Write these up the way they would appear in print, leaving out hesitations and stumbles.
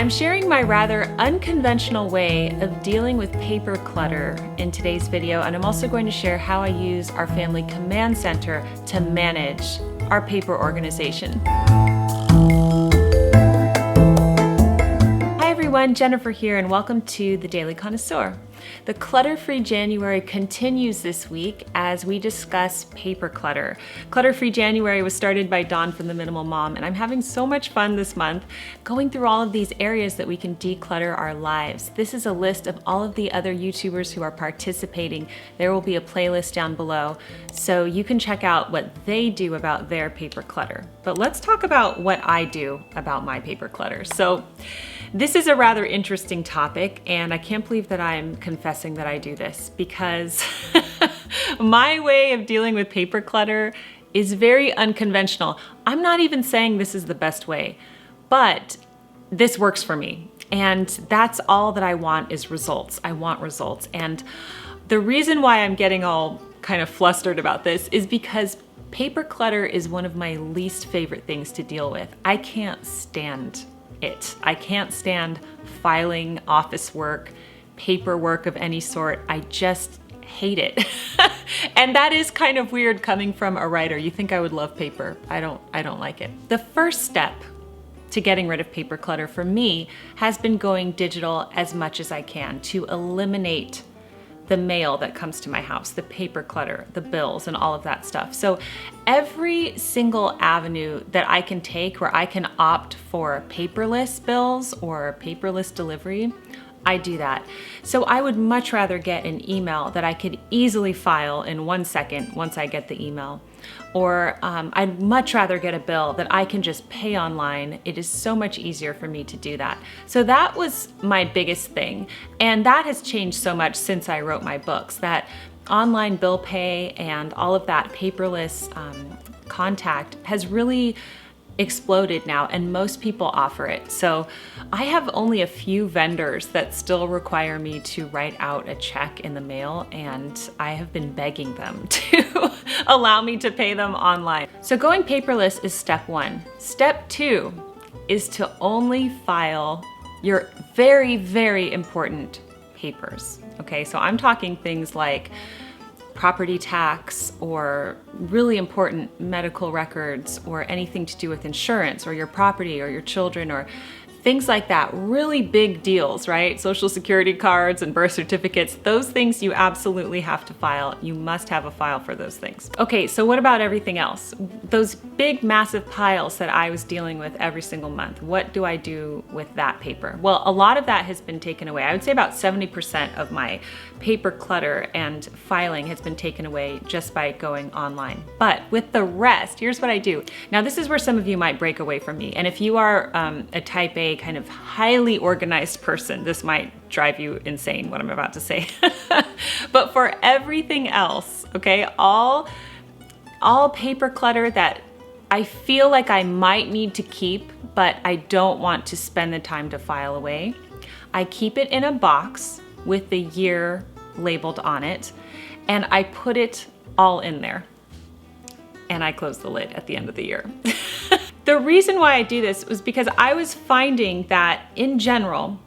I'm sharing my rather unconventional way of dealing with paper clutter in today's video, and I'm also going to share how I use our family command center to manage our paper organization. Hi everyone, Jennifer here, and welcome to the Daily Connoisseur. The Clutter-free January continues this week as we discuss paper clutter. Clutter-free January was started by Dawn from The Minimal Mom, and I'm having so much fun this month going through all of these areas that we can declutter our lives. This is a list of all of the other YouTubers who are participating. There will be a playlist down below, so you can check out what they do about their paper clutter. But let's talk about what I do about my paper clutter. So this is a rather interesting topic, and I can't believe that I'm confessing that I do this because my way of dealing with paper clutter is very unconventional. I'm not even saying this is the best way, but this works for me. And that's all that I want is results. I want results. And the reason why I'm getting all kind of flustered about this is because paper clutter is one of my least favorite things to deal with. I can't stand it. I can't stand filing office work, paperwork of any sort. I just hate it. And that is kind of weird coming from a writer. You think I would love paper. I don't like it. The first step to getting rid of paper clutter for me has been going digital as much as I can to eliminate the mail that comes to my house, the paper clutter, the bills, and all of that stuff. So every single avenue that I can take where I can opt for paperless bills or paperless delivery, I do that. So I would much rather get an email that I could easily file in 1 second once I get the email. Or I'd much rather get a bill that I can just pay online. It is so much easier for me to do that. So that was my biggest thing. And that has changed so much since I wrote my books, that online bill pay and all of that paperless contact has really exploded now, and most people offer it. So I have only a few vendors that still require me to write out a check in the mail, and I have been begging them to allow me to pay them online. So going paperless is step one. Step two is to only file your very, very important papers. Okay, so I'm talking things like property tax or really important medical records or anything to do with insurance or your property or your children or things like that. Really big deals, right? Social security cards and birth certificates, those things you absolutely have to file. You must have a file for those things. Okay, so what about everything else? Those big massive piles that I was dealing with every single month, what do I do with that paper? Well, a lot of that has been taken away. I would say about 70% of my paper clutter and filing has been taken away just by going online. But with the rest, here's what I do. Now, this is where some of you might break away from me. And if you are a type A kind of highly organized person, this might drive you insane what I'm about to say. But for everything else, okay, all paper clutter that I feel like I might need to keep, but I don't want to spend the time to file away, I keep it in a box with the year labeled on it, and I put it all in there. And I close the lid at the end of the year. The reason why I do this was because I was finding that in general,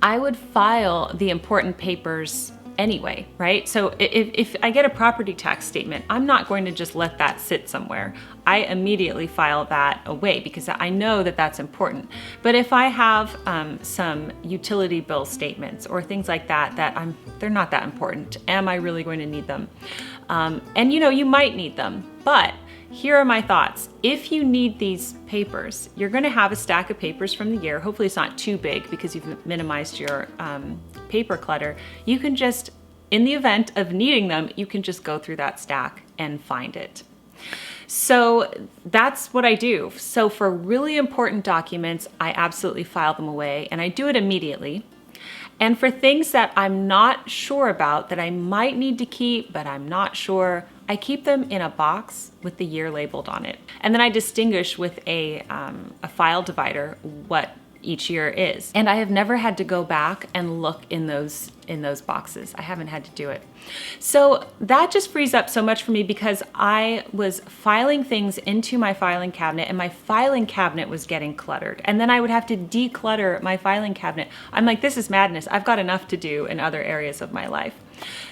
I would file the important papers anyway, right? So if I get a property tax statement, I'm not going to just let that sit somewhere. I immediately file that away because I know that that's important. But if I have some utility bill statements or things like that, they're not that important. Am I really going to need them? And you know, you might need them, but here are my thoughts. If you need these papers, you're gonna have a stack of papers from the year. Hopefully it's not too big because you've minimized your paper clutter. You can just, in the event of needing them, you can just go through that stack and find it. So that's what I do. So for really important documents, I absolutely file them away, and I do it immediately. And for things that I'm not sure about, that I might need to keep, but I'm not sure, I keep them in a box with the year labeled on it. And then I distinguish with a file divider what each year is. And I have never had to go back and look in those boxes. I haven't had to do it. So that just frees up so much for me because I was filing things into my filing cabinet and my filing cabinet was getting cluttered. And then I would have to declutter my filing cabinet. I'm like, this is madness. I've got enough to do in other areas of my life.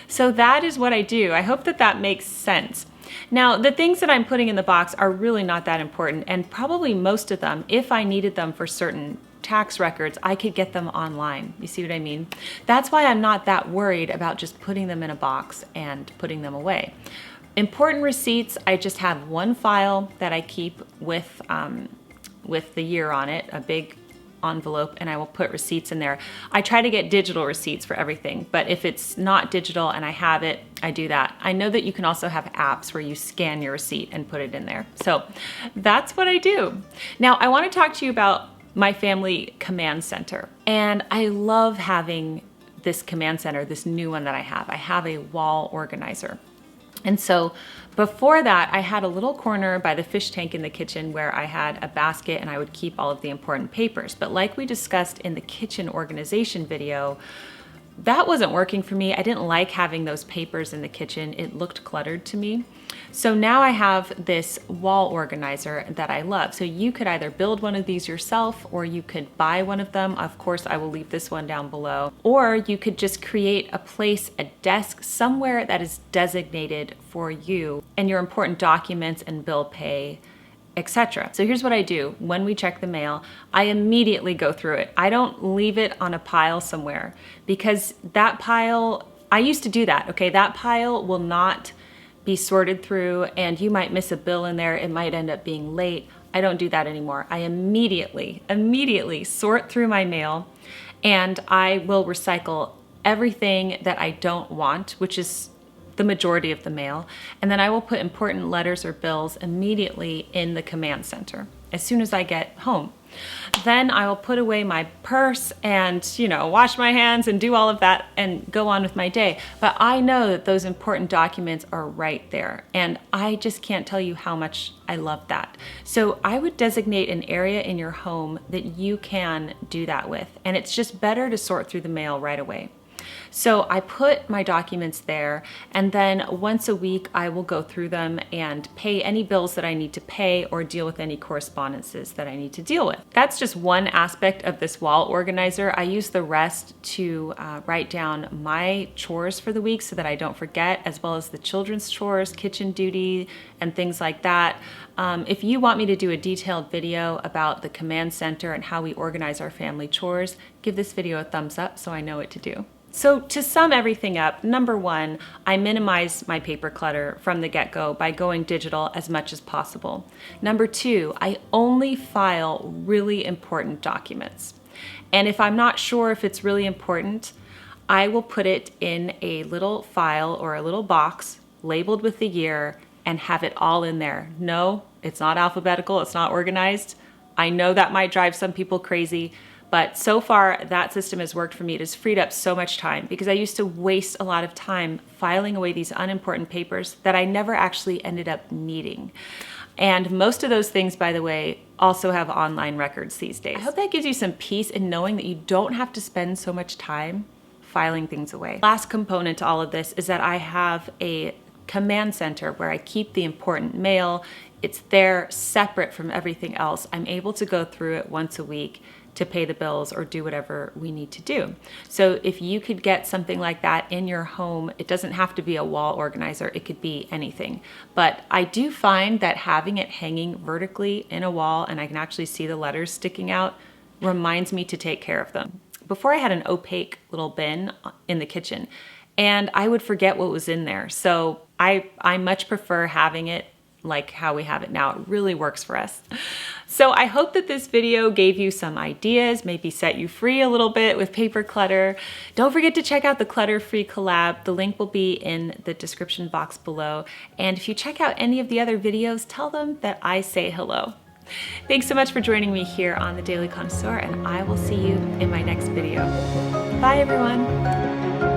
So that is what I do. I hope that that makes sense. Now, the things that I'm putting in the box are really not that important, and probably most of them, if I needed them for certain tax records, I could get them online. You see what I mean? That's why I'm not that worried about just putting them in a box and putting them away. Important receipts, I just have one file that I keep with the year on it, a big envelope, and I will put receipts in there. I try to get digital receipts for everything, but if it's not digital and I have it, I do that. I know that you can also have apps where you scan your receipt and put it in there. So that's what I do. Now, I want to talk to you about my family command center. And I love having this command center, this new one that I have. I have a wall organizer. And so before that, I had a little corner by the fish tank in the kitchen where I had a basket and I would keep all of the important papers. But like we discussed in the kitchen organization video, that wasn't working for me. I didn't like having those papers in the kitchen. It looked cluttered to me. So now I have this wall organizer that I love. So you could either build one of these yourself or you could buy one of them. Of course, I will leave this one down below. Or you could just create a place, a desk somewhere that is designated for you and your important documents and bill pay, etc. So here's what I do. When we check the mail, I immediately go through it. I don't leave it on a pile somewhere because that pile, I used to do that, okay? That pile will not be sorted through and you might miss a bill in there. It might end up being late. I don't do that anymore. I immediately sort through my mail and I will recycle everything that I don't want, which is the majority of the mail, and then I will put important letters or bills immediately in the command center as soon as I get home. Then I will put away my purse and, wash my hands and do all of that and go on with my day. But I know that those important documents are right there, and I just can't tell you how much I love that. So I would designate an area in your home that you can do that with, and it's just better to sort through the mail right away. So I put my documents there, and then once a week I will go through them and pay any bills that I need to pay or deal with any correspondences that I need to deal with. That's just one aspect of this wall organizer. I use the rest to write down my chores for the week so that I don't forget, as well as the children's chores, kitchen duty, and things like that. If you want me to do a detailed video about the command center and how we organize our family chores, give this video a thumbs up so I know what to do. So to sum everything up, number one, I minimize my paper clutter from the get-go by going digital as much as possible. Number two, I only file really important documents. And if I'm not sure if it's really important, I will put it in a little file or a little box labeled with the year and have it all in there. No, it's not alphabetical, it's not organized. I know that might drive some people crazy, but so far that system has worked for me. It has freed up so much time because I used to waste a lot of time filing away these unimportant papers that I never actually ended up needing. And most of those things, by the way, also have online records these days. I hope that gives you some peace in knowing that you don't have to spend so much time filing things away. Last component to all of this is that I have a command center where I keep the important mail. It's there separate from everything else. I'm able to go through it once a week to pay the bills or do whatever we need to do. So if you could get something like that in your home, it doesn't have to be a wall organizer, it could be anything. But I do find that having it hanging vertically in a wall and I can actually see the letters sticking out reminds me to take care of them. Before I had an opaque little bin in the kitchen and I would forget what was in there. So I much prefer having it like how we have it now. It really works for us. So I hope that this video gave you some ideas, maybe set you free a little bit with paper clutter. Don't forget to check out the Clutter-free collab. The link will be in the description box below. And if you check out any of the other videos, tell them that I say hello. Thanks so much for joining me here on The Daily Connoisseur, and I will see you in my next video. Bye everyone.